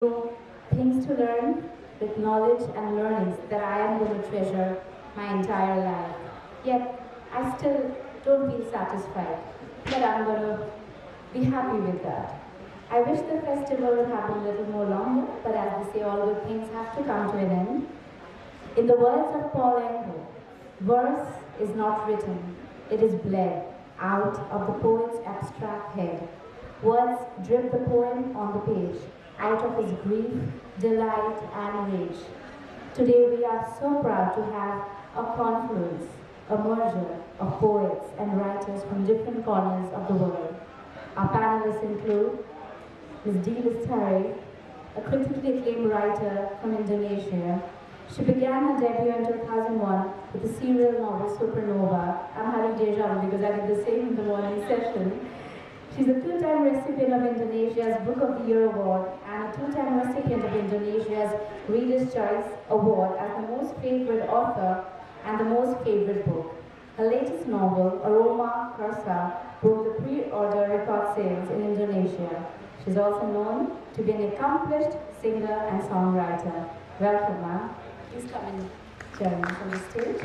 you things to learn with knowledge and learnings that I am going to treasure my entire life. Yet, I still don't feel satisfied, but I'm going to be happy with that. I wish the festival would happen a little more longer, but as they say, all good things have to come to an end. In the words of Paul Engle, verse is not written, it is bled out of the poet's abstract head. Words drip the poem on the page, out of his grief, delight, and rage. Today we are so proud to have a confluence, a merger of poets and writers from different corners of the world. Our panelists include Ms. D. Lestari, a critically acclaimed writer from Indonesia. She began her debut in 2001 with the serial novel Supernova. I'm having deja vu because I did the same in the morning session. She's a two-time recipient of Indonesia's Book of the Year Award and a two-time recipient of Indonesia's Reader's Choice Award as the most favorite author and the most favorite book. Her latest novel, Aroma Karsa, broke the pre-order record sales in Indonesia. She's also known to be an accomplished singer and songwriter. Welcome, ma'am. Please come and join us on the stage.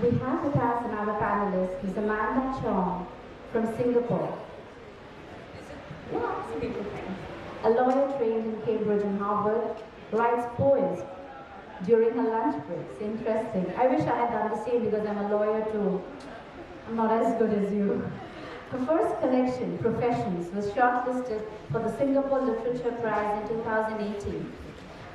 We have with us another panelist, Ms. Amanda Chong from Singapore. Yeah, it's a lawyer trained in Cambridge and Harvard, writes poems during her lunch breaks. Interesting. I wish I had done the same because I'm a lawyer too. I'm not as good as you. Her first collection, Professions, was shortlisted for the Singapore Literature Prize in 2018.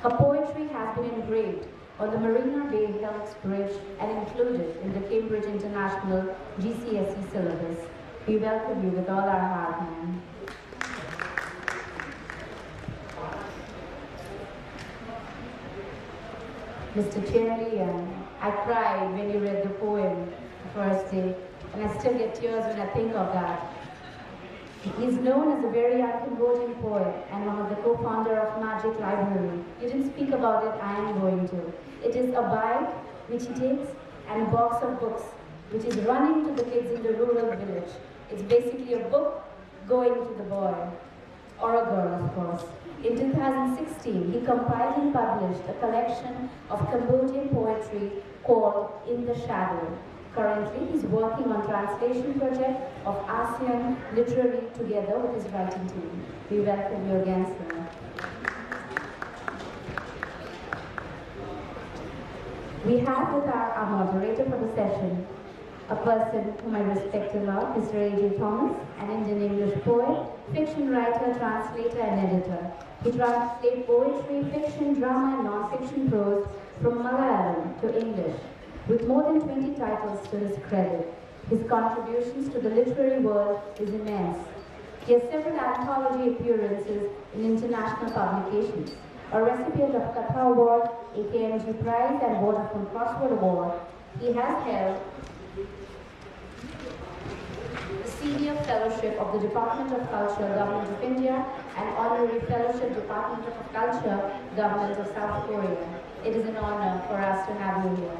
Her poetry has been engraved on the Marina Bay Helix Bridge and included in the Cambridge International GCSE syllabus. We welcome you with all our heart, ma'am. Mr. Cherry, I cried when you read the poem the first day, and I still get tears when I think of that. He's known as a very young Cambodian poet and one of the co-founder of Magic Library. You didn't speak about it, I am going to. It is a bike which he takes and a box of books which is running to the kids in the rural village. It's basically a book going to the boy, or a girl of course. In 2016, he compiled and published a collection of Cambodian poetry called In the Shadow. Currently, he's working on translation project of ASEAN Literary together with his writing team. We welcome you again, sir. We have with our moderator for the session, a person whom I respect a lot, Mr. A.J. Thomas, an Indian English poet, fiction writer, translator, and editor. He translates poetry, fiction, drama, and non-fiction prose from Malayalam to English, with more than 20 titles to his credit. His contributions to the literary world is immense. He has several anthology appearances in international publications, a recipient of Katha Award, AKMG Prize, and Vodafone Crossword Award. He has held the Senior Fellowship of the Department of Culture, Government of India, and Honorary Fellowship, Department of Culture, Government of South Korea. It is an honor for us to have you here.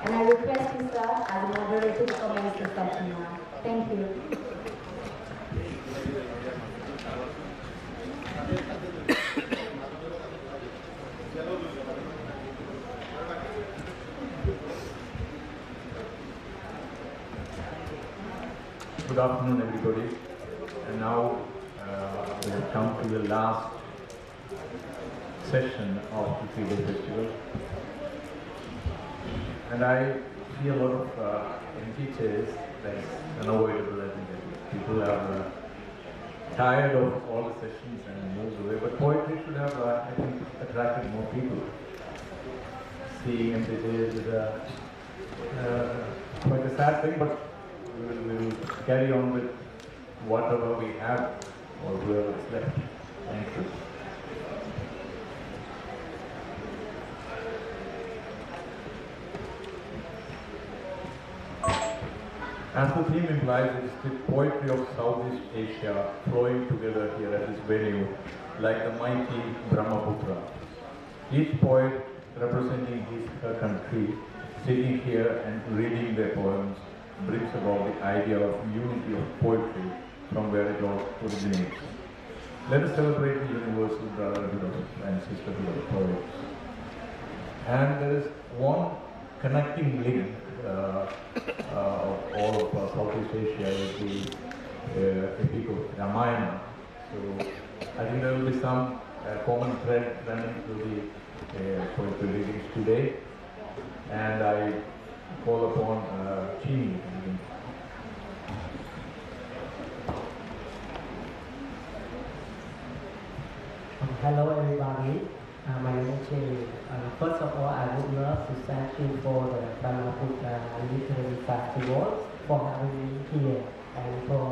And I request you, sir, as a moderator, to commence the session now. Thank you. Good afternoon, everybody. And now we have come to the last session of the 3-day festival. And I see a lot of empty chairs. That's unavoidable, I think. People are tired of all the sessions and moves away. But poetry should have, I think, attracted more people. Seeing empty chairs is quite a sad thing, but we will carry on with whatever we have or whoever is left. Thank you. As the theme implies, it is the poetry of Southeast Asia flowing together here at this venue like the mighty Brahmaputra. Each poet representing his country, sitting here and reading their poems brings about the idea of unity of poetry from where it all originates. Let us celebrate the universal brotherhood and sisterhood of poets. And there is one connecting link of all of Southeast Asia is the epic of Ramayana. So I think there will be some common thread running through the poetry readings today. And I call upon Chini. Hello everybody, my name is Chini. First of all, I would love to thank you for the Brahmaputra Literary Festival for having me here and for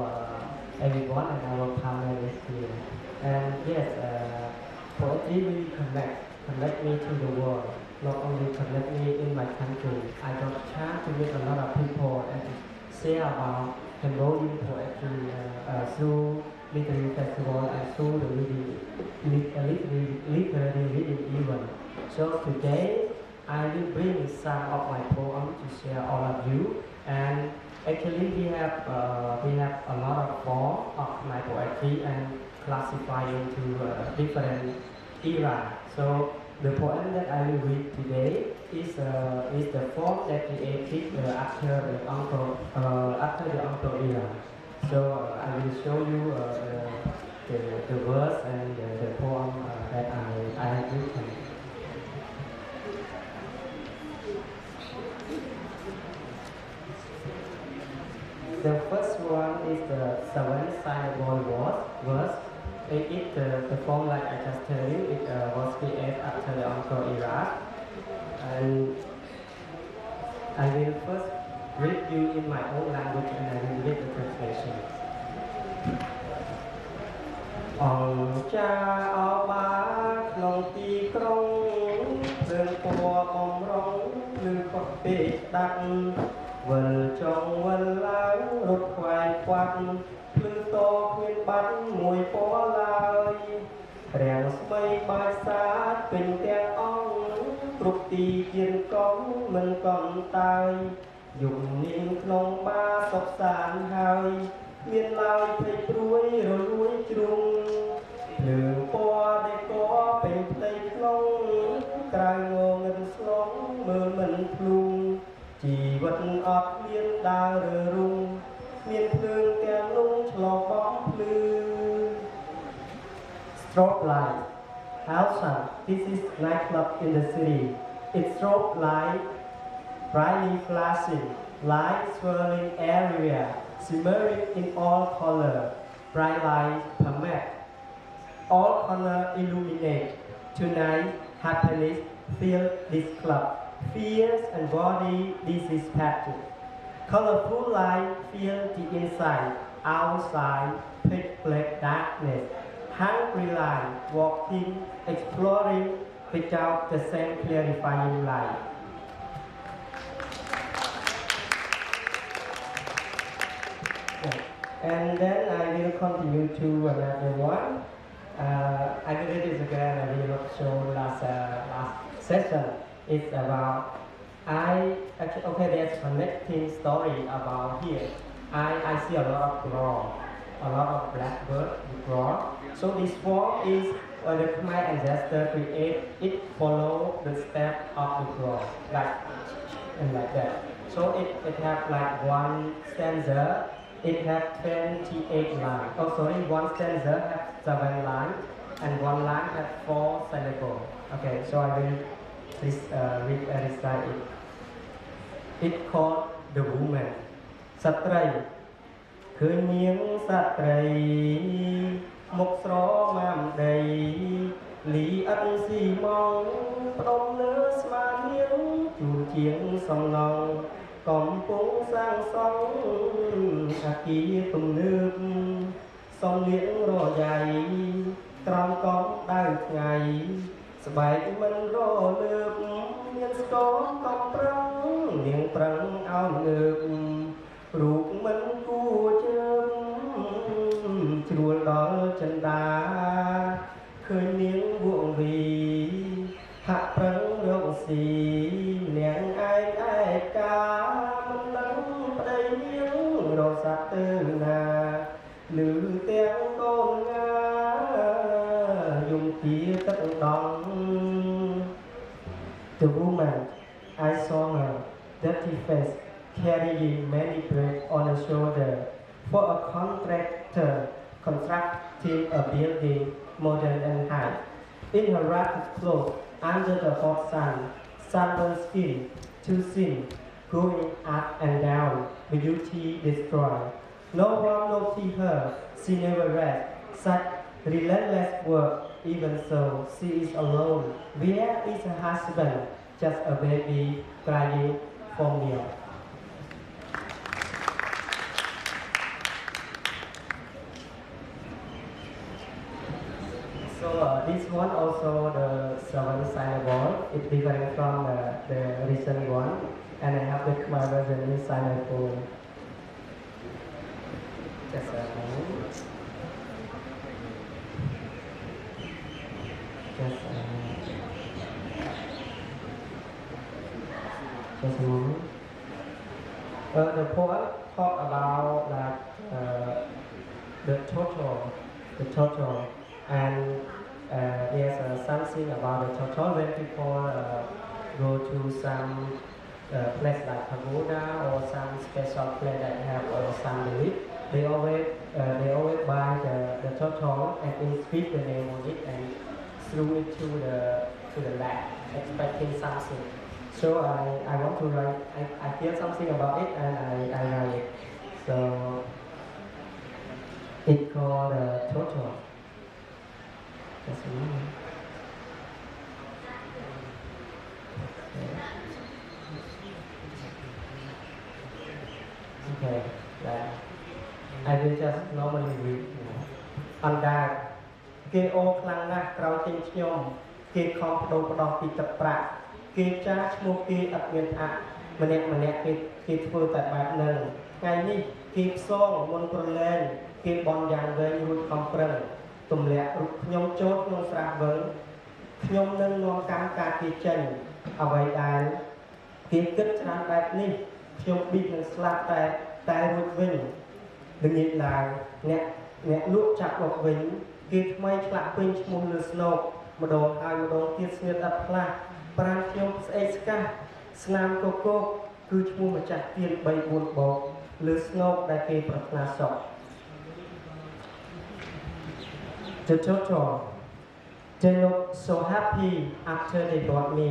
everyone and our panelists here. And yes, poetry really connect me to the world. Not only connect me in my country, I got a chance to meet a lot of people and share about Cambodian poetry through literary festival and through the literary reading event. So today I will bring some of my poems to share all of you. And actually we have a lot of form of my poetry and classify into different era. So the poem that I will read today is the form that created after the uncle era. So I will show you the verse and the poem that I have written. The first one is the seventh syllable verse. The form like I just tell you, it was created after the uncle era. And I will first read you in my own language and I will read the translation. Ông cha ở bá lòng ti krong đường qua bom rong lư quạt bể đặt vần trong vần láng rốt khoai quạt lư to khuyên bắn mùi phó lai rèn mây bài xa tình tiếng ong trục tì kiên cống mình còn tai dùng niên nông ba sọc sàn hai miền lai thấy đuôi rồi đuôi trung lường qua đây có bên tây nông cài ngô ngân slong mơ mình plung chỉ vật ọt miền đa rờ rung miền phương kèm nung lò bóng lư strobe light Halsan, this is nightclub in the city. It's strobe light brightly flashing, light swirling everywhere, shimmering in all color. Bright light permit. All color illuminate. Tonight, happiness fill this club. Fears and body dissipated. Colorful light fill the inside. Outside, pitch black darkness. Hungry light walking, exploring without the same clarifying light. And then I will continue to another one. I will read this again. I will not show last session. It's about there's connecting story about here. I see a lot of ground, a lot of blackbird ground. So this form is the Khmer ancestor create. It follow the step of the ground, like that. So it have like one stanza. It has 28 lines. Oh, sorry, one stanza has 7 lines, and one line has 4 syllables. Okay, so I will please recite it. It's called The Woman. Satray. ឃើញនាងសត្រីមុខស្រមាំដីលីអិនស៊ីម៉ងផ្ដុំលើស្មានាងជួនជាងសំឡងកំពុងសាងសង់អគារទំនើបសំលៀងរយ៉ៃត្រង់កំដៅថ្ងៃស្បែកមិនរលើបមានស្គរកំប្រឹងនាងប្រឹងអោនងើបរូបមិនគួរជើងជ្រួលដល់ចិន្តាឃើញនាងវក់វីហាក់ប្រឹងរកស៊ីនាងឯងឯកាមិនដឹងប្តី na lư tiếng côn nga dùng kia tất đong. The woman, I saw her dirty face carrying many bricks on her shoulder for a contractor constructing a building modern and high. In her ragged clothes, under the hot sun, sunburned skin, too thin, going up and down, beauty destroyed. No one noticed her, she never rests, such relentless work, even so, she is alone. Where is her husband? Just a baby crying for milk. So this one also the seven signable. It's different from the recent one, and I have with my version in signable. Just a moment. Just a moment. The poem talk about that the total, and there's something about the total when people go to some place like pagoda or some special place that have some belief. They always buy the total and inscribe the name on it and threw it to the lab, expecting something. So I want to write. I feel something about it and I write it. So it's called total. Just a moment. Okay, that I will just normally read. On that, គេអូខ្លាំងណាស់ក្រោយចេញខ្ញុំគេខំបដូរផ្ដោះពីទឹកប្រាក់គេចាឈ្មោះគេអត់មានអាក់ម្នាក់គេធ្វើតែបែបហ្នឹងថ្ងៃនេះគេផ្សងមុនប្រឡែងគេបន់យ៉ាងវែងរួចខំប្រឹងទម្លាក់រូបខ្ញុំចូលក្នុងស្រះវឹងខ្ញុំនឹងនាំកម្មការគេចេញអ្វីដែលគេគិតច្រើនបែបនេះខ្ញុំប៊ីកនឹងស្លាប់តែរួចវិញល្ងាចឡើងអ្នកលក់ចាប់មកវិញគេថ្មីឆ្លាក់ពេញឈ្មោះលើស្នូកម្ដងហើយម្ដងទៀតស្ងៀតអត់ផ្លាស់ប្រាំខ្ញុំស្អេកស្កះស្នាមកកកគឺឈ្មោះម្ចាស់ទៀន3 4បោកលើស្នូកដែលគេប្រាថ្នាសុខ The total they look so happy after they bought me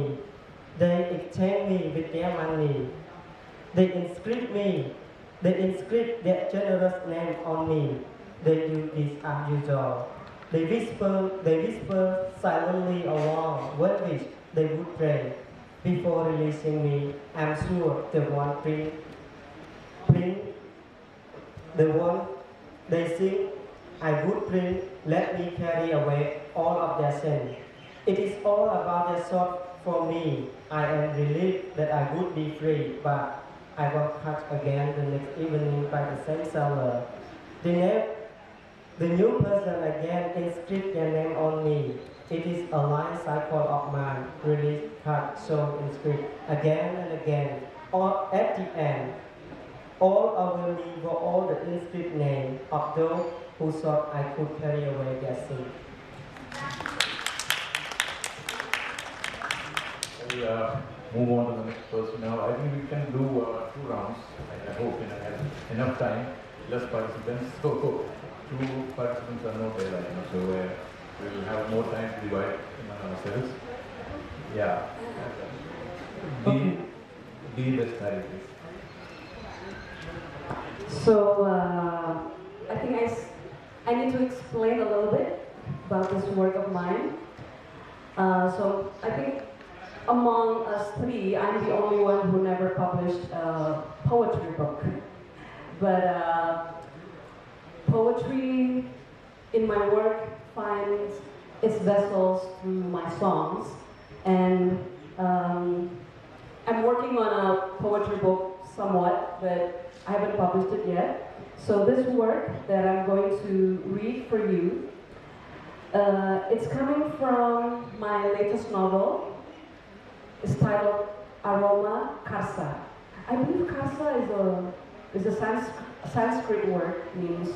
they exchange me with their money they inscribe their generous name on me they do this as usual they whisper silently along what wish they would pray before releasing me. I'm sure the one the one they sing I would bring let me carry away all of their sin. It is all about their sort for me. I am relieved that I would be free, but I was cut again the next evening by the same seller. The new person again inscribed their name on me. It is a line cycle of mine, release, cut, show, inscript, again and again. Or at the end, all over me were all the inscribed names of those who thought I could carry away their sin. Move on to the next person now. I think we can do 2 rounds. I hope I have enough time. Less participants. So 2 participants are not there, so we will have more time to divide among ourselves. Yeah. Be best please. So I think I need to explain a little bit about this work of mine. So I think among us 3, I'm the only one who never published a poetry book. But poetry in my work finds its vessels through my songs. And I'm working on a poetry book somewhat, but I haven't published it yet. So this work that I'm going to read for you, it's coming from my latest novel. It's titled Aroma Karsa. I believe Karsa is a Sanskrit word means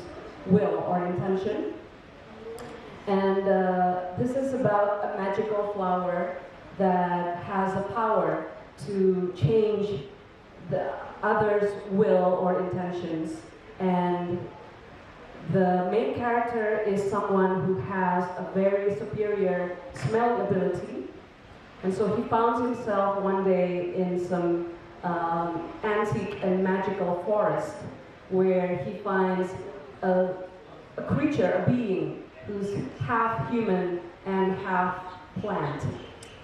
will or intention. And this is about a magical flower that has a power to change the other's will or intentions. And the main character is someone who has a very superior smell ability. And so he found himself one day in some antique and magical forest where he finds a creature, a being, who's half human and half plant.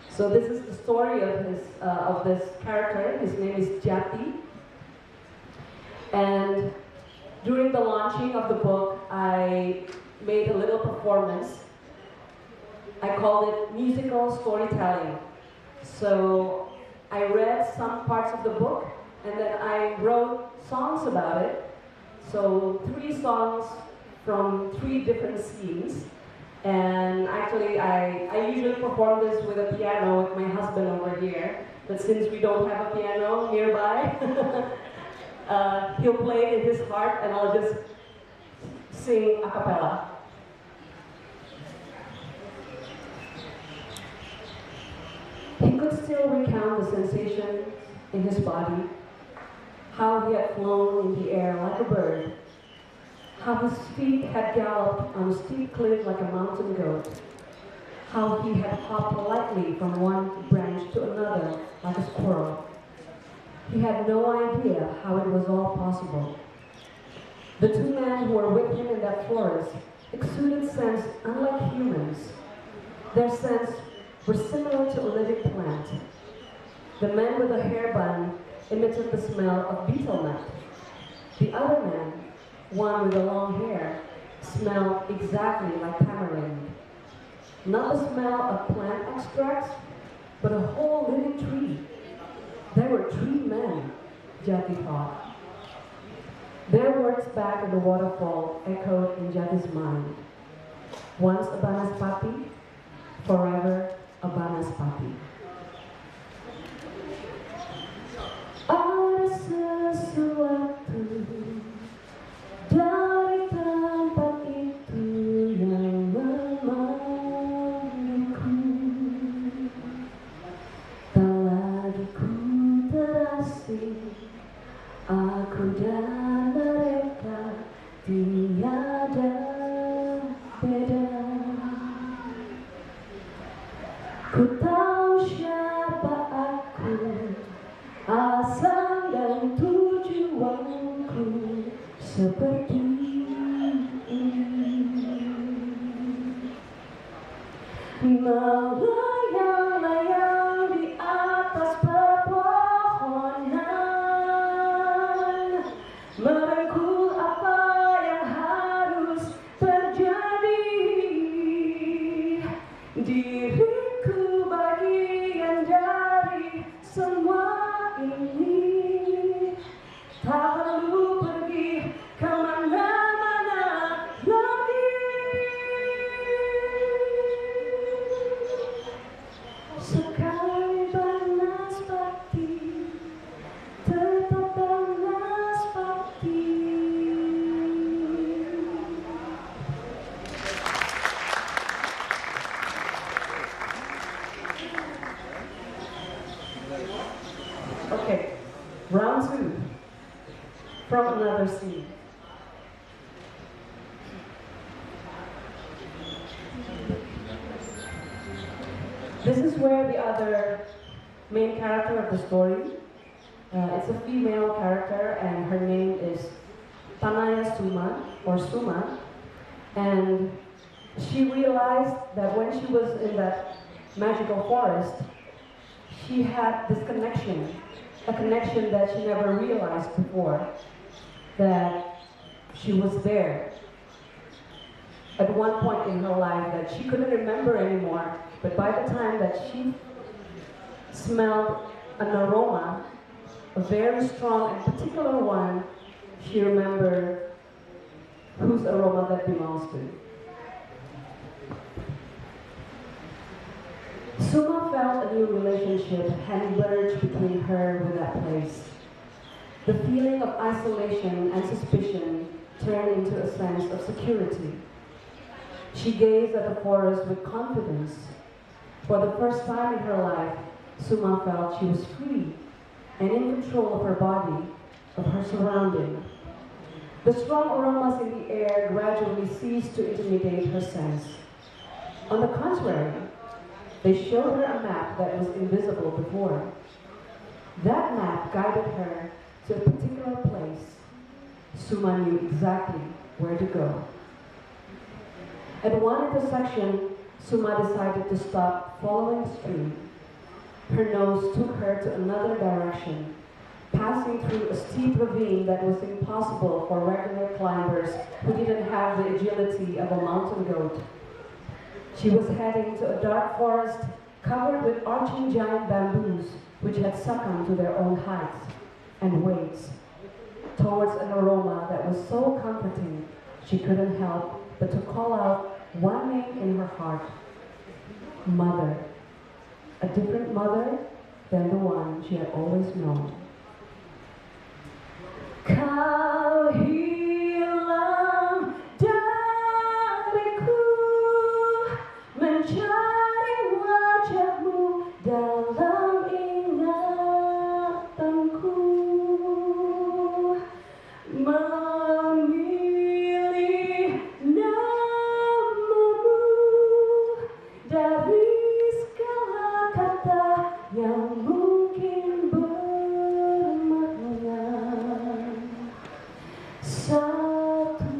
So this is the story of this character. His name is Jati. And during the launching of the book, I made a little performance. I called it musical storytelling. So I read some parts of the book, and then I wrote songs about it. So 3 songs from 3 different scenes. And actually, I usually perform this with a piano with my husband over here. But since we don't have a piano nearby, he'll play it in his heart, and I'll just sing a cappella. He could still recount the sensations in his body, how he had flown in the air like a bird, how his feet had galloped on a steep cliff like a mountain goat, how he had hopped lightly from one branch to another like a squirrel. He had no idea how it was all possible. The 2 men who were with him in that forest exuded scents unlike humans. Their scents were similar to a living plant. The man with a hair bun emitted the smell of betel nut. The other man, one with the long hair, smelled exactly like tamarind. Not the smell of plant extracts, but a whole living tree. There were 3 men, Jati thought. Their words back in the waterfall echoed in Jati's mind. Once a Banaspati, forever a Banaspati. Ada sesuatu dari tempat itu yang memanggilku. Tak lagi ku terasing, aku dan mereka tiada beda. Ku tahu siapa aku, alasan dan tujuanku seperti ini. Melayang-layang di atas pepohonan, merengkuh apa yang harus terjadi. Diriku bagian dari semua ini, tak perlu pergi kemana-mana lagi. Sekali Banaspati, tetap Banaspati. Okay, round 2, from another scene. This is where the other main character of the story, it's a female character, and her name is Tanaya Suma, or Suma, and she realized that when she was in that magical forest, she had this connection, a connection that she never realized before, that she was there at one point in her life that she couldn't remember anymore, but by the time that she smelled an aroma, a very strong and particular one, she remembered whose aroma that belongs to. Suma felt a new relationship had emerged between her with that place. The feeling of isolation and suspicion turned into a sense of security. She gazed at the forest with confidence. For the first time in her life, Suma felt she was free and in control of her body, of her surrounding. The strong aromas in the air gradually ceased to intimidate her sense. On the contrary, they showed her a map that was invisible before. That map guided her to a particular place. Suma knew exactly where to go. At one intersection, Suma decided to stop following the stream. Her nose took her to another direction, passing through a steep ravine that was impossible for regular climbers who didn't have the agility of a mountain goat. She was heading to a dark forest covered with arching giant bamboos which had succumbed to their own heights and weights, towards an aroma that was so comforting she couldn't help but to call out one name in her heart: Mother. A different mother than the one she had always known. Kau hilang dariku, mencari wajahmu dalam ingatanku, memilih namamu dari segala kata yang mungkin bermakna. Satu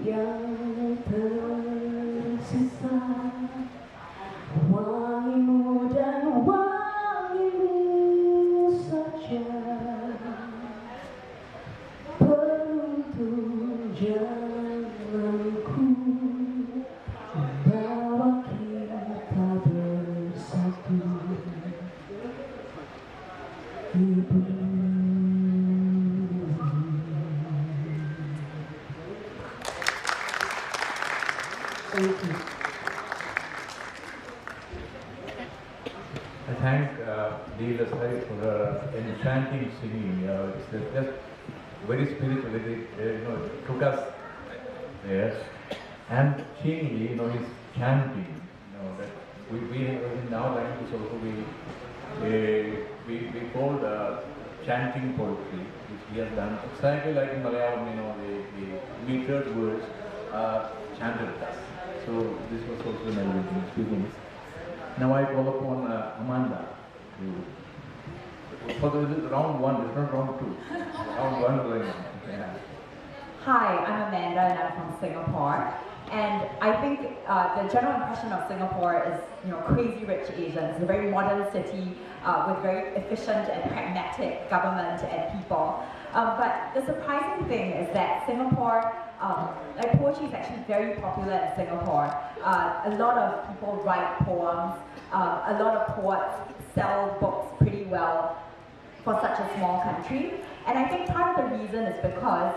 yang tersisa, wangimu dan wangimu saja, penuntun jalanku, membawa kita bersatu. Ibu. Thank you. I thank Leela Sai for her enchanting singing. It's just very spiritual. It took us there. And Chingli, is chanting. That we in our language also we called chanting poetry, which we have done exactly like in Malayalam. The metered words chanted us. So this was also an element speaking. Now I call upon Amanda for the round one. It's not round two. Round one going on. Yeah. Hi, I'm Amanda and I'm from Singapore. And I think the general impression of Singapore is, crazy rich Asians. It's a very modern city with very efficient and pragmatic government and people. But the surprising thing is that Singapore, poetry is actually very popular in Singapore. A lot of people write poems. A lot of poets sell books pretty well for such a small country. And I think part of the reason is because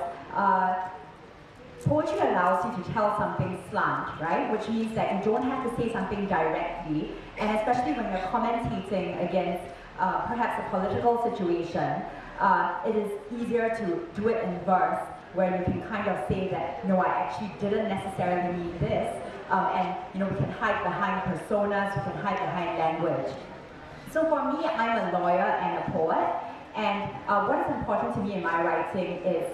poetry allows you to tell something slant, right? Which means that you don't have to say something directly, and especially when you're commentating against perhaps a political situation, it is easier to do it in verse, where you can kind of say that, no, I actually didn't necessarily mean this, and we can hide behind personas, we can hide behind language. So for me, I'm a lawyer and a poet, and what is important to me in my writing is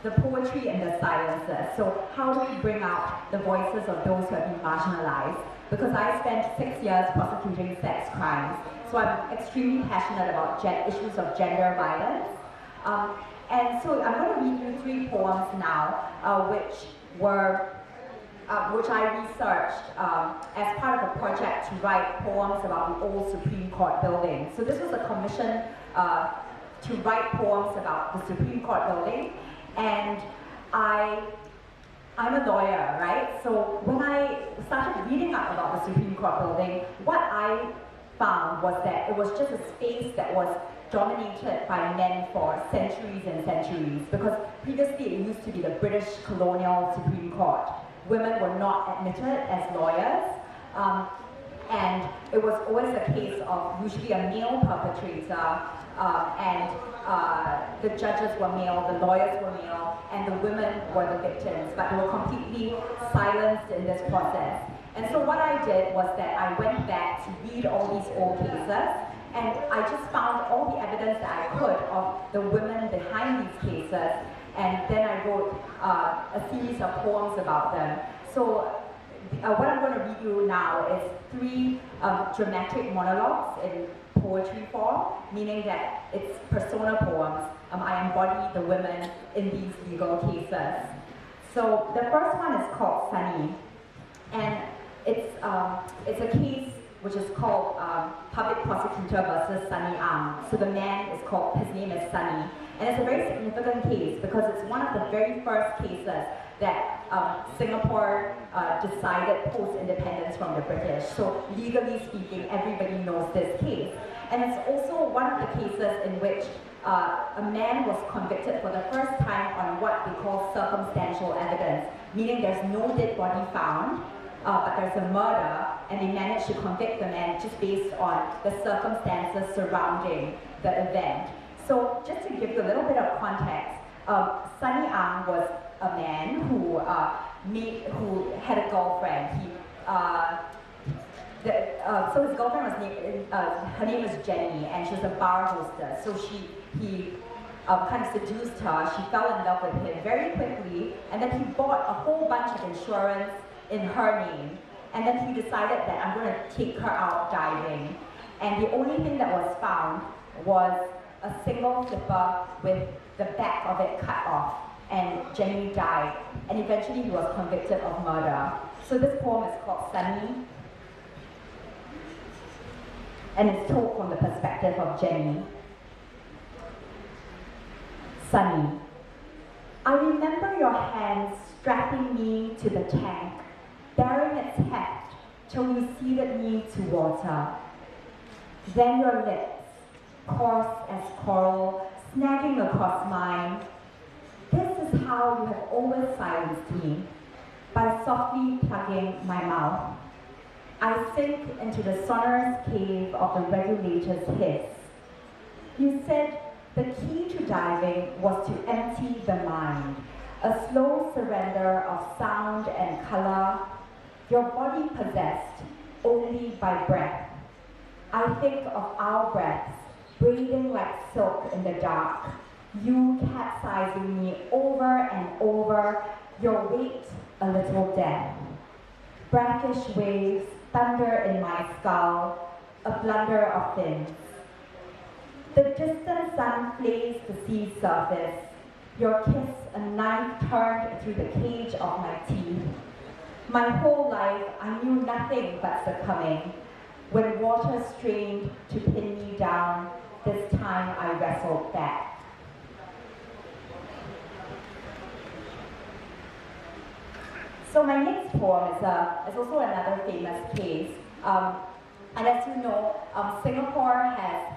the poetry and the silences. So how do we bring out the voices of those who have been marginalized? Because I spent 6 years prosecuting sex crimes, so I'm extremely passionate about issues of gender violence. And so I'm going to read you 3 poems now, which I researched as part of a project to write poems about the old Supreme Court building. So this was a commission to write poems about the Supreme Court building. And I'm a lawyer, right? So when I started reading up about the Supreme Court building, what I found was that it was just a space that was dominated by men for centuries and centuries, because previously it used to be the British colonial Supreme Court. Women were not admitted as lawyers, and it was always a case of usually a male perpetrator the judges were male, the lawyers were male, and the women were the victims, but they were completely silenced in this process. And so what I did was that I went back to read all these old cases, and I just found all the evidence that I could of the women behind these cases, and then I wrote a series of poems about them. So what I'm going to read you now is 3 dramatic monologues in poetry form, meaning that it's persona poems. I embody the women in these legal cases. So the first one is called Sunny, and it's a case which is called Public Prosecutor versus Sunny Ang. So the man is called, his name is Sunny, and it's a very significant case because it's one of the very first cases that Singapore decided post-independence from the British. So legally speaking, everybody knows this case. And it's also one of the cases in which a man was convicted for the first time on what we call circumstantial evidence, meaning there's no dead body found, but there's a murder, and they managed to convict the man just based on the circumstances surrounding the event. So just to give you a little bit of context, Sunny Ang was a man who had a girlfriend. So his girlfriend her name was Jenny, and she was a bar hostess. So he kind of seduced her. She fell in love with him very quickly, and then he bought a whole bunch of insurance in her name. And then he decided that I'm going to take her out diving. And the only thing that was found was a single slipper with the back of it cut off. And Jenny died. And eventually he was convicted of murder. So this poem is called Sunny, and it's told from the perspective of Jenny. Sunny, I remember your hands strapping me to the tank, bearing its heft till you seeded me to water. Then your lips, coarse as coral, snagging across mine. This is how you have always silenced me, by softly plugging my mouth. I sink into the sonorous cave of the regulator's hiss. You said the key to diving was to empty the mind, a slow surrender of sound and color, your body possessed only by breath. I think of our breaths, braiding like silk in the dark, you capsizing me over and over, your weight a little death. Brackish waves thunder in my skull, a blunder of fins. The distant sun flays the sea surface, your kiss a knife turned through the cage of my teeth. My whole life I knew nothing but succumbing. When water strained to pin me down, this time I wrestled back. So my next poem is also another famous case. And as you know, Singapore has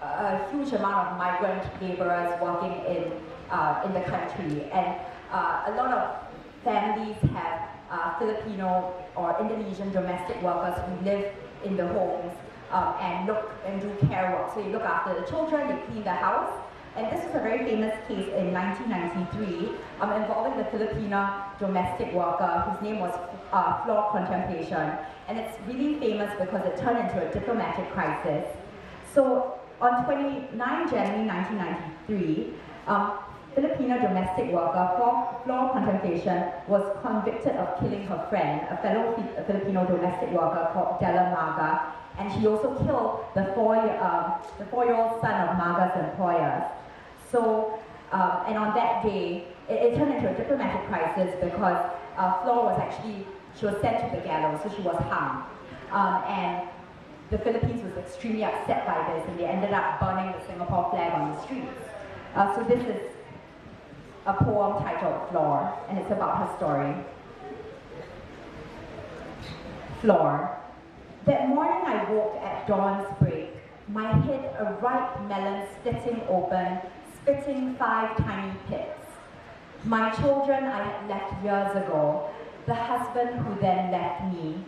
a huge amount of migrant laborers working in the country. And a lot of families have Filipino or Indonesian domestic workers who live in the homes and do care work. So they look after the children, they clean the house. And this is a very famous case in 1993 involving the Filipino domestic worker whose name was Floor Contemplation. And it's really famous because it turned into a diplomatic crisis. So on 29 January 1993, Filipino domestic worker Floor Contemplation was convicted of killing her friend, a fellow Filipino domestic worker called Della Maga, and she also killed the four-year-old son of Maga's employers. So, and on that day, it turned into a diplomatic crisis because Floor was actually, she was sent to the gallows, so she was hung. And the Philippines was extremely upset by this, and they ended up burning the Singapore flag on the streets. So this is a poem titled Floor, and it's about her story. Floor. That morning I woke at dawn's break, my head a ripe melon splitting open, spitting 5 tiny pits. My children I had left years ago, the husband who then left me.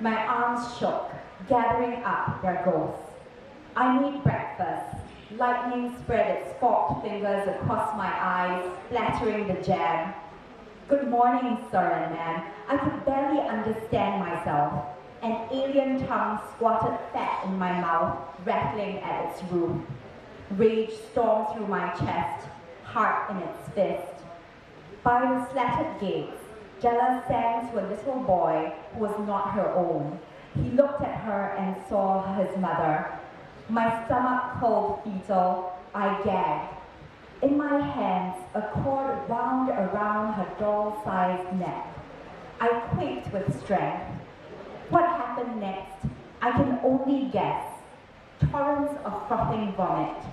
My arms shook, gathering up their ghosts. I made breakfast, Lightning spread its forked fingers across my eyes, splattering the jam. Good morning, sir and ma'am. I could barely understand myself. An alien tongue squatted fat in my mouth, rattling at its roof. Rage stormed through my chest, heart in its fist. By the slatted gates, Jella sang to a little boy who was not her own. He looked at her and saw his mother. My stomach curled fetal, I gagged. In my hands, a cord wound around her doll-sized neck. I quaked with strength. What happened next? I can only guess. Torrents of frothing vomit.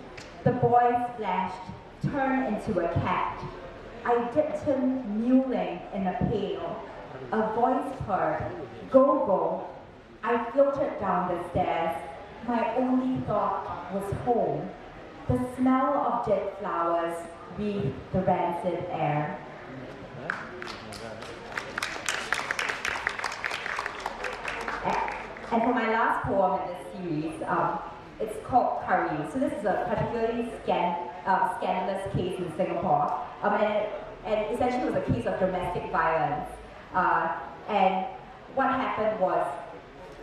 The boy splashed, turned into a cat. I dipped him mewling in a pail. A voice purred, go, go. I floated down the stairs. My only thought was home. The smell of dead flowers breathed the rancid air. And for my last poem in this series, it's called Curry. So this is a particularly scandalous case in Singapore. And essentially it was a case of domestic violence. And what happened was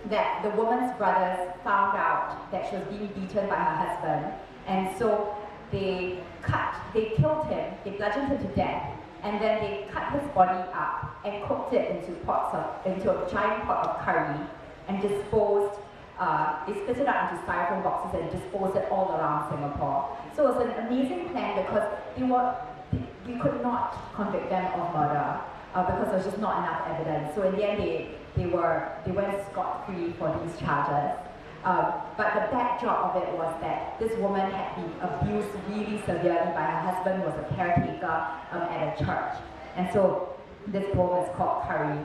that the woman's brothers found out that she was being beaten by her husband. And so they killed him, they bludgeoned him to death, and then they cut his body up and cooked it into a giant pot of curry and disposed, they split it up into styrofoam boxes and disposed it all around Singapore. So it was an amazing plan because we could not convict them of murder because there was just not enough evidence. So in the end, they went scot-free for these charges. But the backdrop of it was that this woman had been abused really severely by her husband, who was a caretaker at a church. And so this poem is called Curry.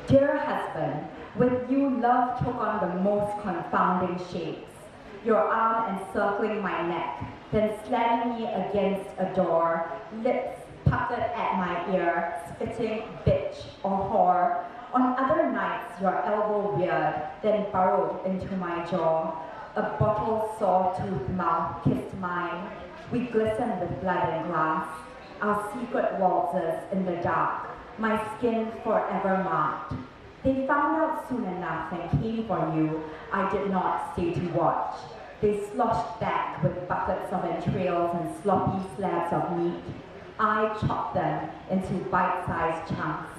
Dear husband, with you love took on the most confounding shapes. Your arm encircling my neck, then slamming me against a door, lips puckered at my ear, spitting bitch or whore. On other nights, your elbow reared, then burrowed into my jaw. A bottle saw-toothed mouth kissed mine. We glistened with blood and glass. Our secret waltzes in the dark, my skin forever marked. They found out soon enough and came for you. I did not stay to watch. They sloshed back with buckets of entrails and sloppy slabs of meat. I chopped them into bite-sized chunks,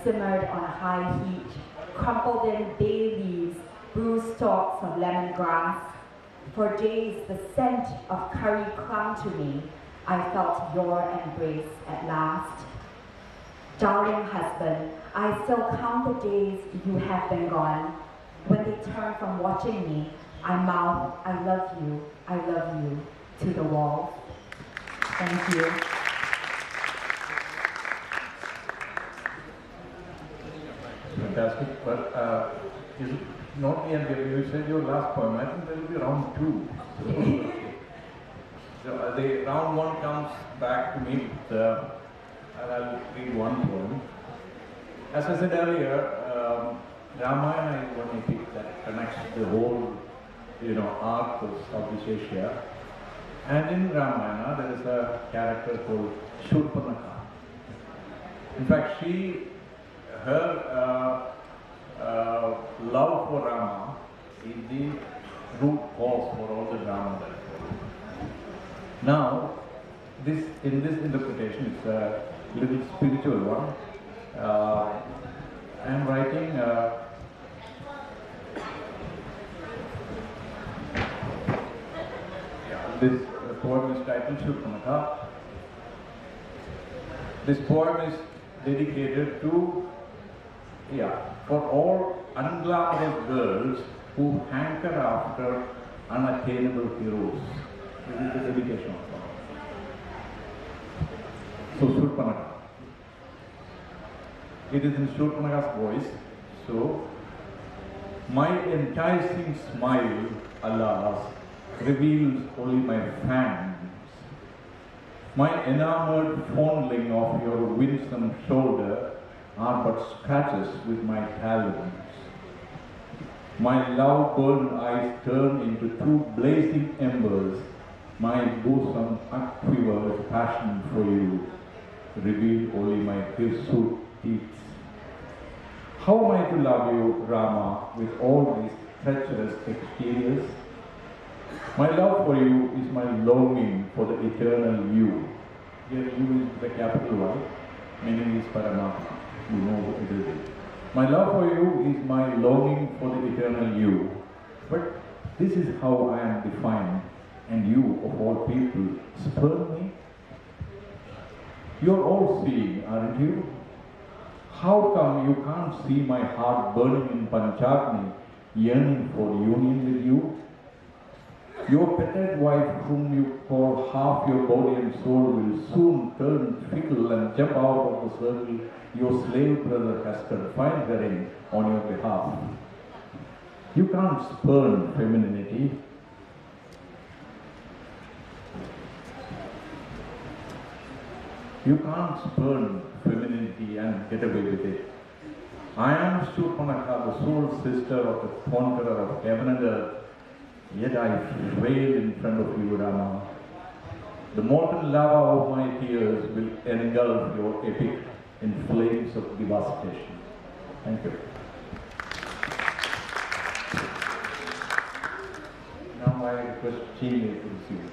simmered on high heat, crumpled in bay leaves, bruised stalks of lemongrass. For days, the scent of curry clung to me. I felt your embrace at last. Darling husband, I still count the days you have been gone. When they turn from watching me, I mouth, I love you, to the wall. Thank you. Fantastic, but is it not the end of you said your last poem? I think there will be round two. So the round one comes back to me, and I'll read one poem. As I said earlier, Ramayana is one epic that connects the whole, arc of Southeast Asia. And in Ramayana, there is a character called Shurpanakha. In fact, her love for Rama is the root cause for all the drama that follows. Now, in this interpretation, it's a little spiritual one. I'm writing this poem is titled Shurpanakha. This poem is dedicated to, for all unglamorous girls who hanker after unattainable heroes. This is the dedication of the poem. So, Shurpanakha. It is in Shurpanakha's voice. So, my enticing smile, alas, reveals only my fangs. My enamored fondling of your winsome shoulder are but scratches with my talons. My love-burdened eyes turn into two blazing embers. My bosom upquivers passion for you, reveal only my hirsute teeth. How am I to love you, Rama, with all these treacherous exteriors? My love for you is my longing for the eternal you. Here you is the capital Y, meaning is Paramatma. You know it is. My love for you is my longing for the eternal you. But this is how I am defined, and you, of all people, spurn me? You are all seeing, aren't you? How come you can't see my heart burning in Panchagni, yearning for union with you? Your petted wife, whom you call half your body and soul, will soon turn fickle and jump out of the circle your slave brother has confined her in on your behalf. You can't spurn femininity. You can't spurn femininity and get away with it. I am Shurpanakha, the soul sister of the conqueror of heaven and earth, yet I wail in front of you, Rama. The molten lava of my tears will engulf your epic in flames of devastation. Thank you. Now I request Chile to receive.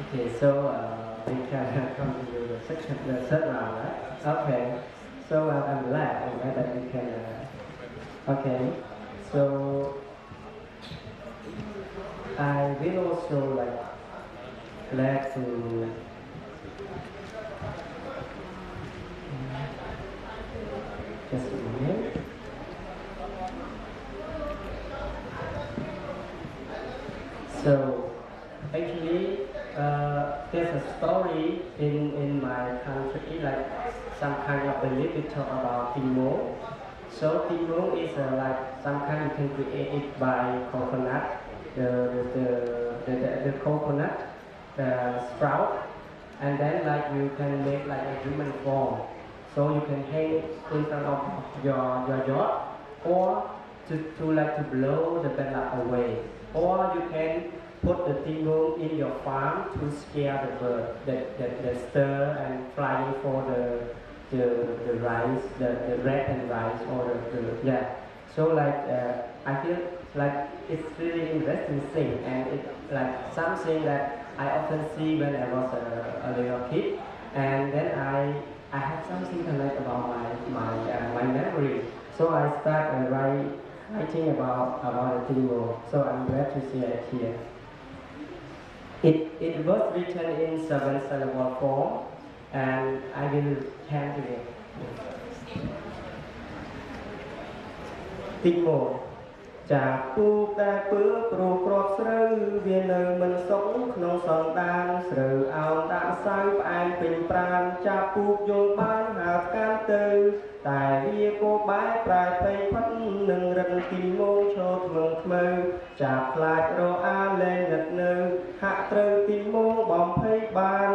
Okay, so we can come to the section, the third round, right? Okay, so I'm glad that we can. Okay, so I will also glad to just a minute. So actually, there's a story in my country, like some kind of a little talk about Timo. So Timo is like some kind you can create it by coconut, the coconut sprout, and then like you can make like a human form. So you can hang in front of your yacht, or to blow the bad luck away, or you can put the Timo in your farm to scare the bird that stir and flying for the rice, the red and rice, or the yeah. So I feel like it's really interesting thing, and it's like something that I often see when I was a little kid, and then I have something to like about my memory. So I start writing about the Timo. So I'm glad to see it here. It was written in 7 syllable form, and I will chant it. Timo ចាពូកដែលពើព្រោះគ្រាប់ស្រូវវានៅមិនសុខក្នុងសងដានស្រូវអោនដាក់សៅផ្អែមពេញប្រានចាប់ពូកយល់បានហើកាន់ទៅតែវាក៏បែកប្រែពេញផុតនឹងរិទ្ធទីមងឈរធ្ងន់ខ្មៅចាប់ខ្លាចរអាលែងនឹកនៅហាក់ត្រូវទីមងបំភ័យបាន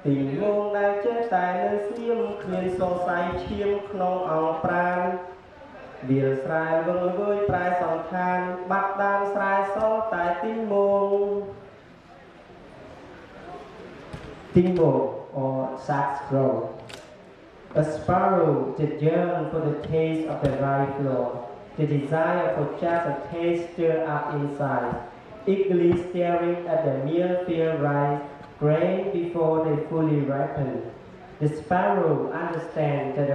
ទីមងដែលចេះតែនៅស្ងៀមគ្មានសង្ស័យឈាមក្នុងអង្គប្រាណ វាលស្រែវឹងល្វើយប្រែសន្តានបាត់ដានស្រែសតែទីមង Timo or sax crow. A sparrow that yearns for the taste of the rye floor, the desire for just a taste stir up inside, eagerly staring at the mere fair rice grain before they fully ripen. The sparrow understands that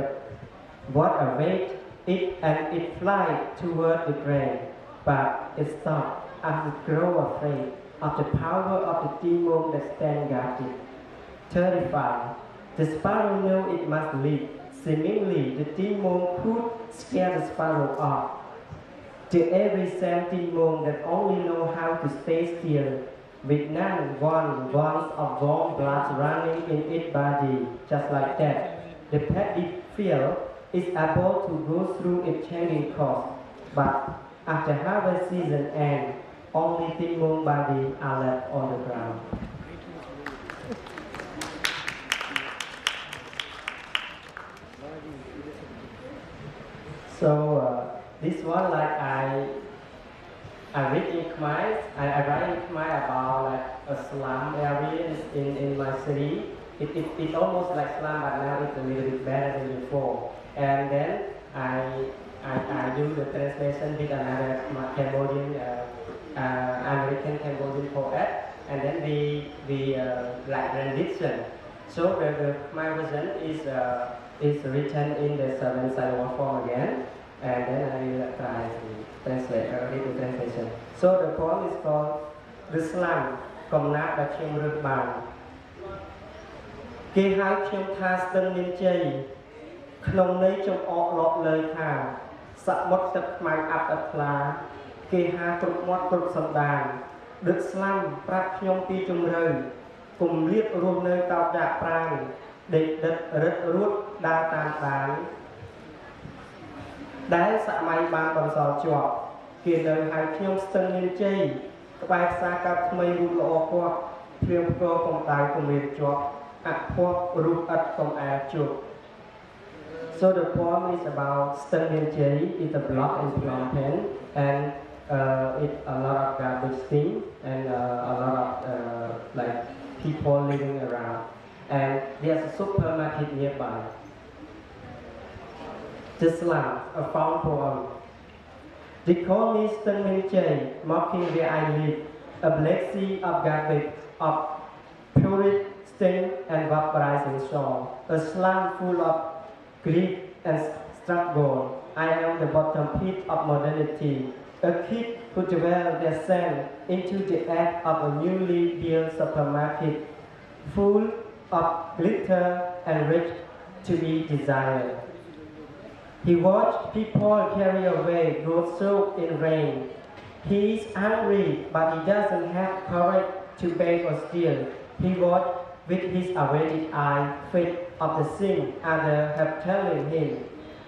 what awaits it and it flies toward the grain, but it stops as it grows afraid of the power of the demon that stands guarded. Terrified, the sparrow knows it must leave. Seemingly, the demon could scare the sparrow off. To every same demon that only knows how to stay still, with none one wants of warm blood running in its body, just like that. The petty fear is able to go through its changing course, but after harvest season ends, only demon body are left on the ground. So this one, like I read in Khmer, I write in Khmer about like a slum area in my city. It's almost like slum, but now it's a little bit better than before. And then I do the translation with another Cambodian, American Cambodian poet, and then the like rendition. So the Khmer version is written in the 7-syllable form again, and then I will try to translate, read the translation. So the poem is called The Slum, កំណាប់ដែលខ្ញុំរើសបានគេហៅខ្ញុំថាស្ទឹងមានជ័យក្នុងន័យចំអកលក់លើថាសមុទ្រទឹកខ្មៅអាប់អត់ខ្លាគេហៅគ្រប់មាត់គ្រប់សន្តានដឹកស្លាំប្រាប់ខ្ញុំពីជំរឿគុំលៀបរស់នៅតោកយ៉ាក់ប្រាំងដេកដិតរឹតរួតដើរតាមបានដែលសម័យបានបន្សល់ជាប់គេនៅហៅខ្ញុំស្ទឹងមានជ័យក្បែរផ្សារកាប់ថ្មីរូបល្អគាត់ព្រៀងផ្គរកំដៅគំរាមជាប់អភ័ព្វរូបឥតកំអែលជួប So the poem is about Stung Jay. It's a block in Phnom Penh, and it's a lot of garbage things and a lot of like people living around. And there's a supermarket nearby. The slum, a found poem. They call me Stung Jay, mocking where I live, a black sea of garbage, of purity, stain, and vaporizing song, a slum full of grief and struggle. I am the bottom pit of modernity, a kid who dwell their sand into the act of a newly built supermarket, full of glitter and rich to be desired. He watched people carry away goods soaked in rain. He is hungry, but he doesn't have courage to beg or steal. He watched with his awaited eye fit of the sin others have telling him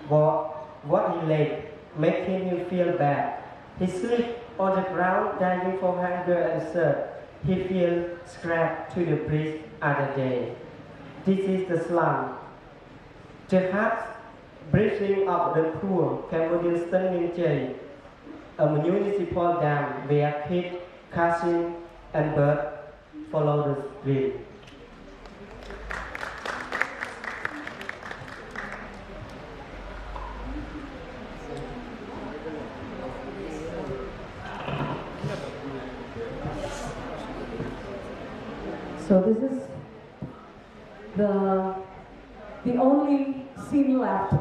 what he lacked, making him feel bad. He sleep on the ground, dying for hunger and thirst. He feels scrapped to the breeze other day. This is the slum. Perhaps breathing of the poor Cambodian Stung Jay, a municipal dam where kids, cousins, and birds follow the stream. So this is the only scene left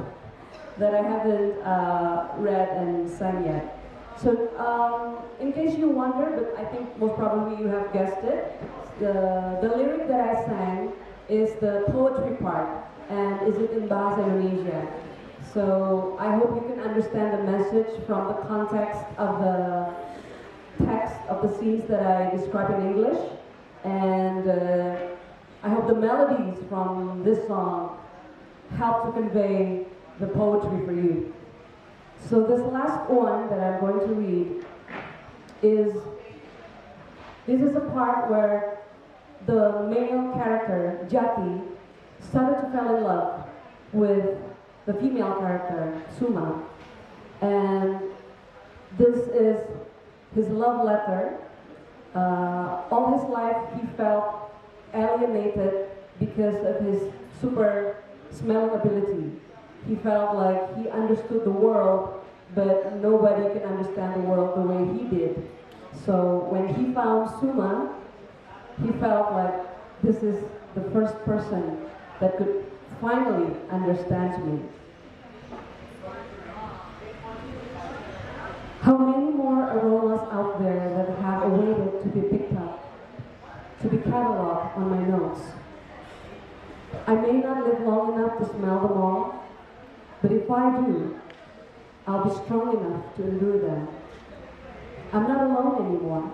that I haven't read and sung yet. So in case you wonder, but I think most probably you have guessed it, the lyric that I sang is the poetry part, and is it in Bahasa Indonesia. So I hope you can understand the message from the context of the text of the scenes that I describe in English. And I hope the melodies from this song help to convey the poetry for you. So this last one that I'm going to read is a part where the male character, Jati, started to fall in love with the female character, Suma. And this is his love letter. All his life he felt alienated because of his super smelling ability. He felt like he understood the world, but nobody can understand the world the way he did. So when he found Suma, he felt like this is the first person that could finally understand me. How many more aromas out there that have awaited to be picked up, to be cataloged on my notes? I may not live long enough to smell them all, but if I do, I'll be strong enough to endure them. I'm not alone anymore.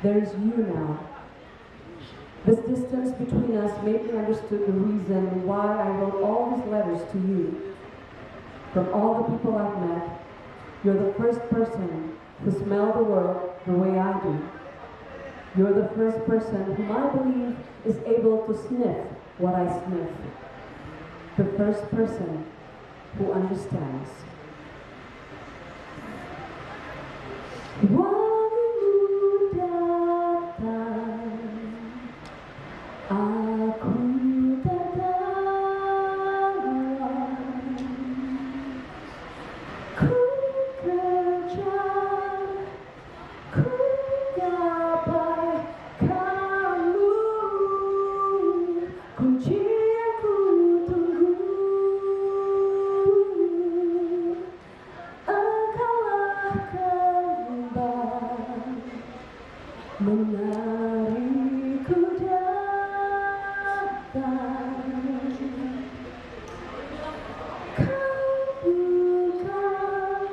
There is you now. This distance between us made me understand the reason why I wrote all these letters to you. From all the people I've met, you're the first person who smelled the world the way I do. You're the first person whom I believe is able to sniff what I sniff. The first person who understands. Wangimu datang, aku tertawa, ku kejar, ku gapai kamu, kunci yang ku tunggu. Engkaulah kembang menariku datang. Kau bukan,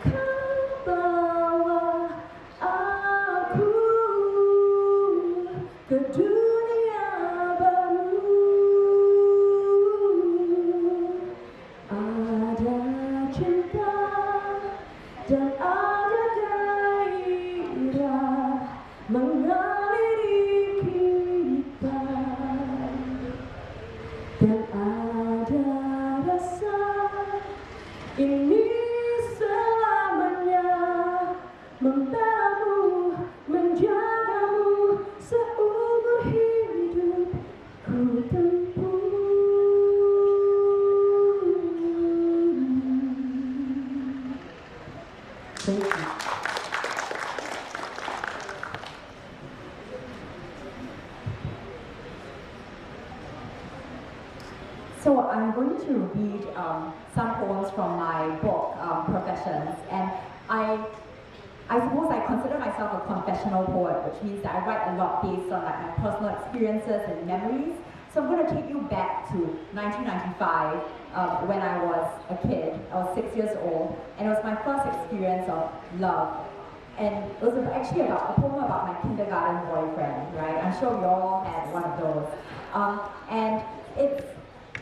kau bawa aku ke dunia baru. Ada cinta dan ada gairah mengaliri kita, dan ada rasa ini selamanya membelamu, menjagamu seumur hidup ku tempuh. Thank you. So I'm going to read some poems from my book, Professions, and I suppose I consider myself a confessional poet, which means that I write a lot based on like my personal experiences and memories. So I'm going to take you back to 1995 when I was a kid. I was 6 years old, and it was my first experience of love. And it was actually about a poem about my kindergarten boyfriend, right? I'm sure we all had one of those.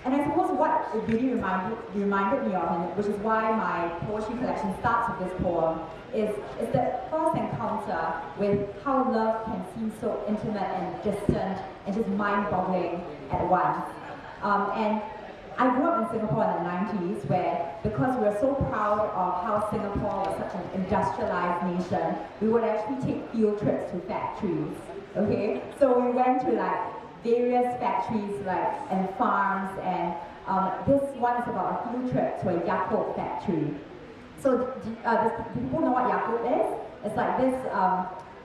And I suppose what it really reminded me of, and which is why my poetry collection starts with this poem, is that first encounter with how love can seem so intimate and distant and just mind-boggling at once. And I grew up in Singapore in the 90s, where because we were so proud of how Singapore was such an industrialized nation, we would actually take field trips to factories. Okay, so we went to like various factories and farms, and this one is about a field trip to a Yakult factory. So do people know what Yakult is? It's like this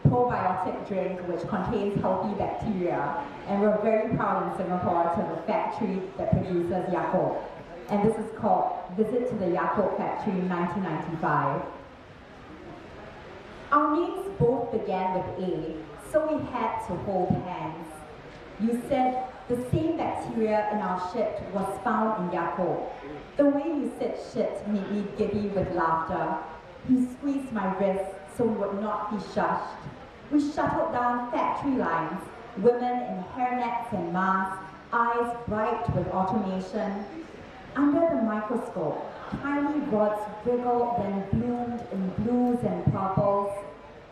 probiotic drink which contains healthy bacteria, and we're very proud in Singapore to have a factory that produces Yakult. And this is called Visit to the Yakult Factory in 1995. Our names both began with A, so we had to hold hands. You said the same bacteria in our shit was found in Yakult. The way you said shit made me giddy with laughter. You squeezed my wrist so we would not be shushed. We shuttled down factory lines, women in hairnets and masks, eyes bright with automation. Under the microscope, tiny rods wriggled, then bloomed in blues and purples.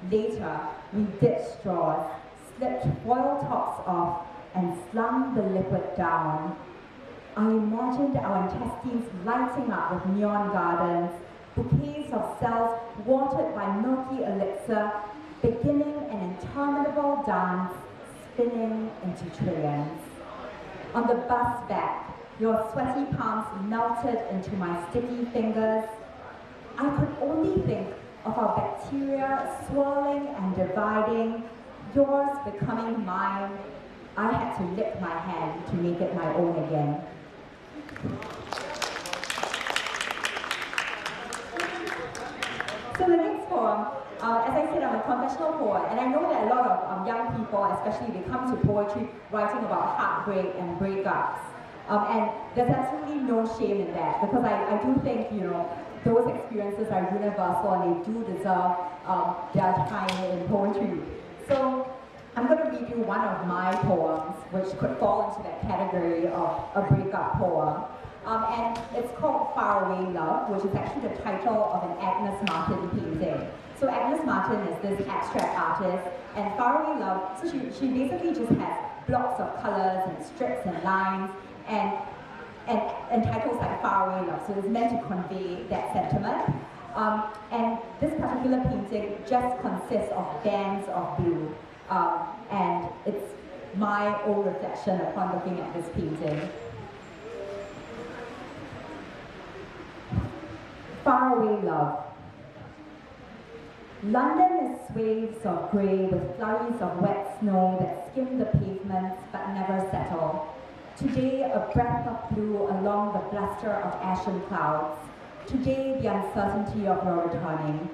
Later, we ditched straws, slipped foil tops off, and slung the liquid down. I imagined our intestines lighting up with neon gardens, bouquets of cells watered by milky elixir, beginning an interminable dance, spinning into trillions. On the bus back, your sweaty palms melted into my sticky fingers. I could only think of our bacteria swirling and dividing, yours becoming mine. I had to lick my hand to make it my own again. So the next poem, as I said, I'm a confessional poet, and I know that a lot of young people, especially, they come to poetry writing about heartbreak and breakups. And there's absolutely no shame in that, because I do think, those experiences are universal and they do deserve their time in poetry. So I'm going to read you one of my poems, which could fall into that category of a breakup poem. And it's called Far Away Love, which is actually the title of an Agnes Martin painting. So Agnes Martin is this abstract artist, and Far Away Love, so she basically just has blocks of colors and strips and lines, and titles like Far Away Love, so it's meant to convey that sentiment. And this particular painting just consists of bands of blue. And it's my own reflection upon looking at this painting. Faraway Love. London is swathes of grey with flurries of wet snow that skim the pavements but never settle. Today, a breath of blue along the bluster of ashen clouds. Today, the uncertainty of your returning.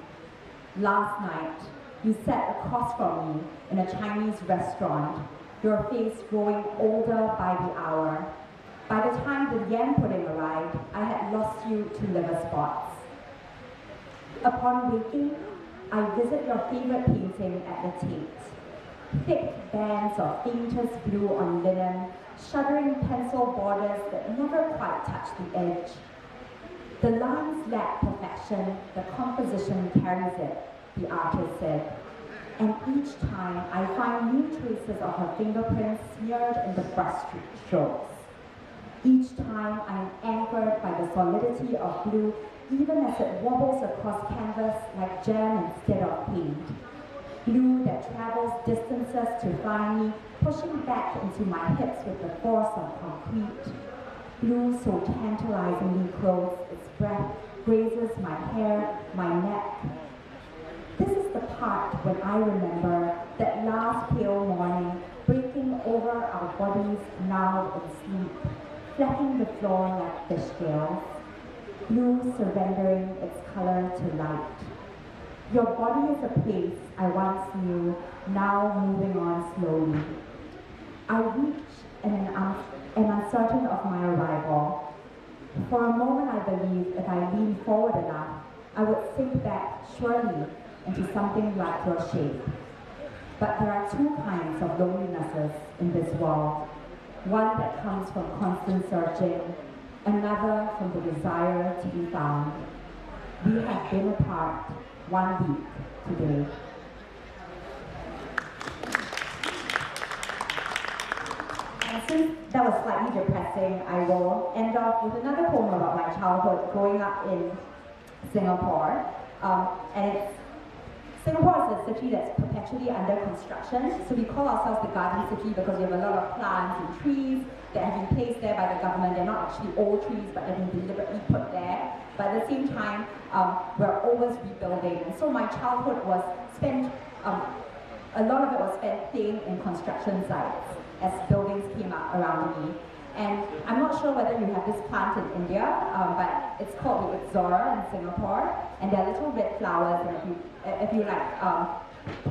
Last night, you sat across from me in a Chinese restaurant, your face growing older by the hour. By the time the yam pudding arrived, I had lost you to liver spots. Upon waking, I visit your favorite painting at the Tate. Thick bands of faintest blue on linen, shuddering pencil borders that never quite touch the edge. The lines lack perfection, the composition carries it, the artist said. And each time I find new traces of her fingerprints smeared in the brush strokes. Each time I am anchored by the solidity of blue, even as it wobbles across canvas like jam instead of paint. Blue that travels distances to find me, pushing back into my hips with the force of concrete. Blue so tantalizingly close, its breath grazes my hair, my neck. This is the part when I remember that last pale morning, breaking over our bodies now in sleep, flecking the floor like fish scales. Blue surrendering its color to light. Your body is a place I once knew, now moving on slowly. I reach and am uncertain of my arrival. For a moment I believe if I lean forward enough, I would sink back surely into something like your shape. But there are two kinds of lonelinesses in this world. One that comes from constant searching, another from the desire to be found. We have been apart 1 week today. And since that was slightly depressing, I will end off with another poem about my childhood growing up in Singapore. Singapore is a city that's perpetually under construction, so we call ourselves the Garden City because we have a lot of plants and trees that have been placed there by the government. They're not actually old trees, but they've been deliberately put there. But at the same time, we're always rebuilding. And so my childhood was spent, a lot of it was spent playing in construction sites as buildings came up around me. And I'm not sure whether you have this plant in India, but it's called the Ixora in Singapore, and they're little red flowers, and if you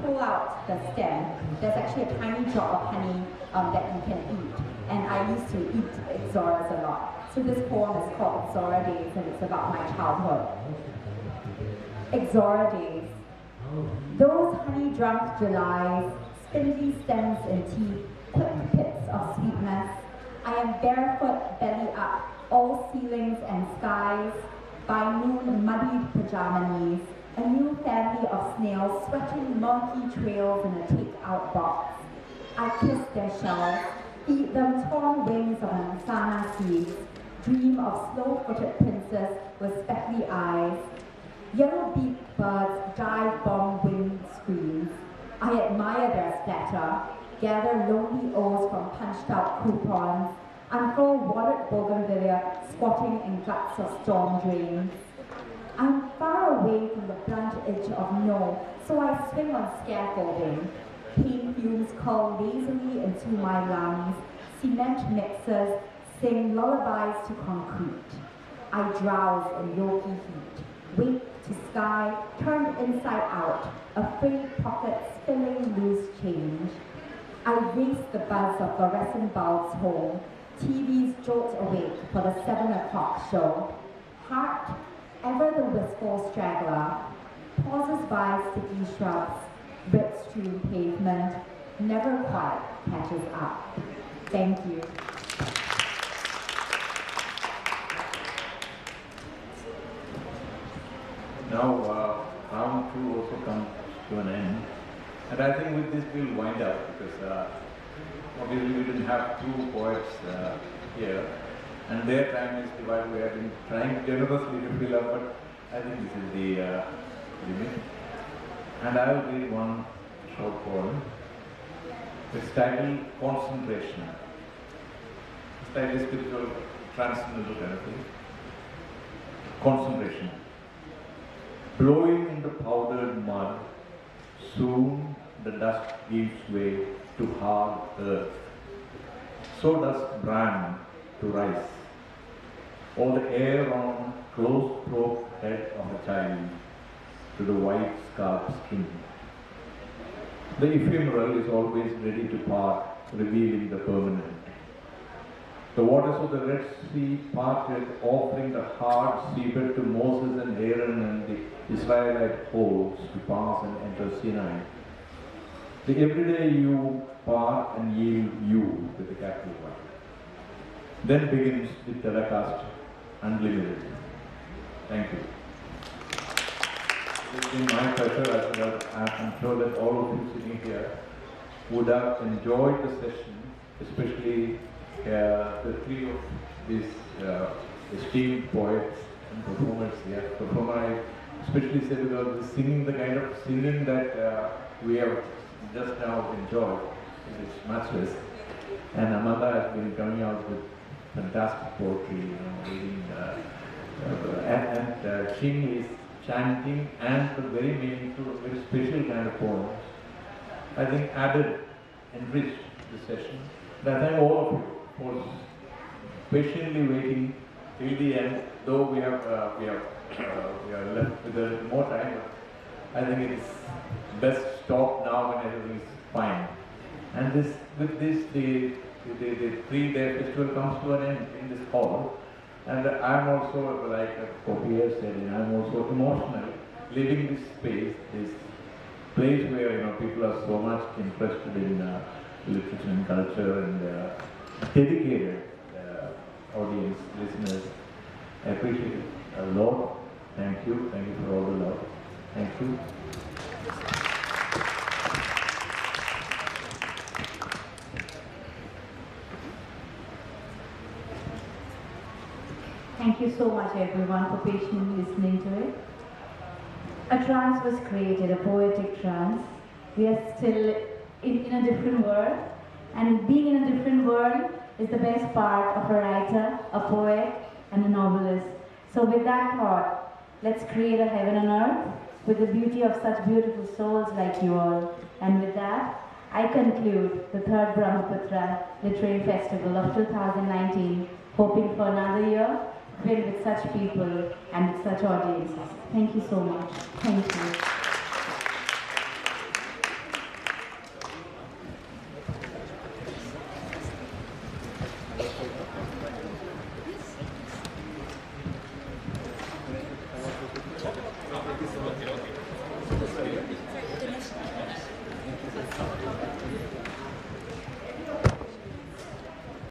pull out the stem, there's actually a tiny drop of honey that you can eat. And I used to eat Ixoras a lot. So this poem is called Ixora Days, and it's about my childhood. Ixora Days. Those honey-drunk Julys, spindly stems and teeth, quick pits of sweetness. I am barefoot, belly up, all ceilings and skies. By noon, muddied pajama knees. A new family of snails sweating murky trails in a take-out box. I kiss their shells, feed them torn wings of manzana seeds, dream of slow-footed princes with speckly eyes. Yellow-beaked birds dive bomb wind screens. I admire their splatter, gather lonely O's from punched-out coupons, unfurl watered bougainvillea squatting in guts of storm drains. I'm far away from the blunt edge of no, so I swing on scaffolding. Pain fumes curl lazily into my lungs, cement mixers sing lullabies to concrete. I drowse in milky heat, wake to sky, turned inside out, afraid pockets spilling loose change. I race the buzz of fluorescent bulbs home, TVs jolt awake for the 7 o'clock show. Heart, ever the wistful straggler, pauses by sticky shrubs, wet-strewn pavement, never quite catches up. Thank you. Now, round 2 also comes to an end. And I think with this we'll wind up because obviously we didn't have 2 poets here. And their time is divided. We have been trying generously to fill up, but I think this is the limit. And I will read one short poem. It's titled Concentration. It's titled Spiritual Transcendental Therapy. Concentration. Blowing in the powdered mud, soon the dust gives way to hard earth. So does bran to rice, or the air on close-throat head of a child to the white scarf skin. The ephemeral is always ready to part, revealing the permanent. The waters of the Red Sea parted, offering the hard seabed to Moses and Aaron and the Israelite hosts to pass and enter Sinai. The everyday you part and yield you with the capital Y. Then begins the telecast unlimited. Thank you. It's been my pleasure as well. I'm sure that all of you sitting here would have enjoyed the session, especially the three of these esteemed poets and performers here. Performer, I especially say because the singing, the kind of singing that we have just now enjoyed is matchless. And Amanda has been coming out with fantastic poetry, reading, and Ching is chanting and the very meaningful, very special kind of poems. I think added, enriched the session. And I thank all of you for patiently waiting till the end. Though we are left with a more time, but I think it is best stop now when everything is fine. And with this, the 3-day festival comes to an end in this hall. And I'm also, like Kopier said, I'm also emotional living this space, this place where people are so much interested in literature and culture and dedicated audience, listeners. I appreciate it a lot. Thank you. Thank you for all the love. Thank you. Thank you so much everyone for patiently listening to it. A trance was created, a poetic trance. We are still in a different world, and being in a different world is the best part of a writer, a poet, and a novelist. So with that thought, let's create a heaven on earth with the beauty of such beautiful souls like you all. And with that, I conclude the 3rd Brahmaputra Literary Festival of 2019, hoping for another year filled with such people and with such audiences. Thank you so much. Thank you.